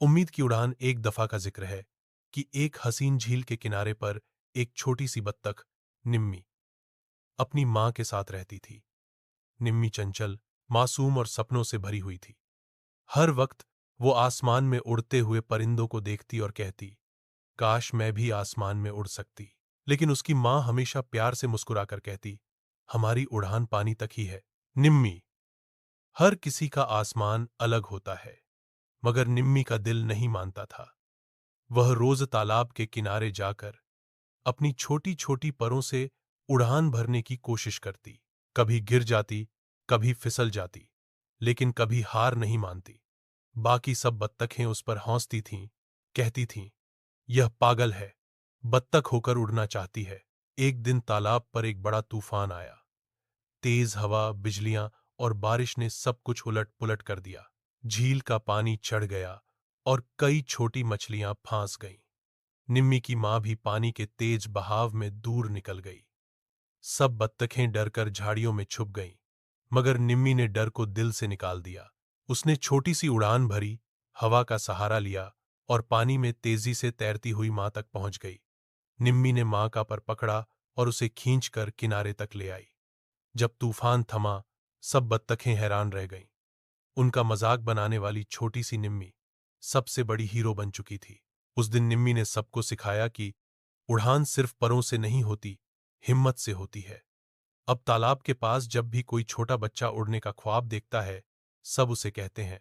उम्मीद की उड़ान एक दफा का जिक्र है कि एक हसीन झील के किनारे पर एक छोटी सी बत्तख निम्मी अपनी मां के साथ रहती थी। निम्मी चंचल, मासूम और सपनों से भरी हुई थी। हर वक्त वो आसमान में उड़ते हुए परिंदों को देखती और कहती, काश मैं भी आसमान में उड़ सकती। लेकिन उसकी मां हमेशा प्यार से मुस्कुराकर कहती, हमारी उड़ान पानी तक ही है निम्मी। हर किसी का आसमान अलग होता है, मगर निम्मी का दिल नहीं मानता था। वह रोज तालाब के किनारे जाकर अपनी छोटी छोटी परों से उड़ान भरने की कोशिश करती। कभी गिर जाती, कभी फिसल जाती, लेकिन कभी हार नहीं मानती। बाकी सब बत्तखें उस पर हंसती थीं, कहती थीं, यह पागल है, बत्तख होकर उड़ना चाहती है। एक दिन तालाब पर एक बड़ा तूफान आया। तेज हवा, बिजलियां और बारिश ने सब कुछ उलट पुलट कर दिया। झील का पानी चढ़ गया और कई छोटी मछलियां फांस गईं। निम्मी की मां भी पानी के तेज बहाव में दूर निकल गई। सब बत्तखें डरकर झाड़ियों में छुप गईं, मगर निम्मी ने डर को दिल से निकाल दिया। उसने छोटी सी उड़ान भरी, हवा का सहारा लिया और पानी में तेजी से तैरती हुई मां तक पहुंच गई। निम्मी ने मां का पर पकड़ा और उसे खींचकर किनारे तक ले आई। जब तूफान थमा, सब बत्तखें हैरान रह गईं। उनका मजाक बनाने वाली छोटी सी निम्मी सबसे बड़ी हीरो बन चुकी थी। उस दिन निम्मी ने सबको सिखाया कि उड़ान सिर्फ परों से नहीं होती, हिम्मत से होती है। अब तालाब के पास जब भी कोई छोटा बच्चा उड़ने का ख्वाब देखता है, सब उसे कहते हैं,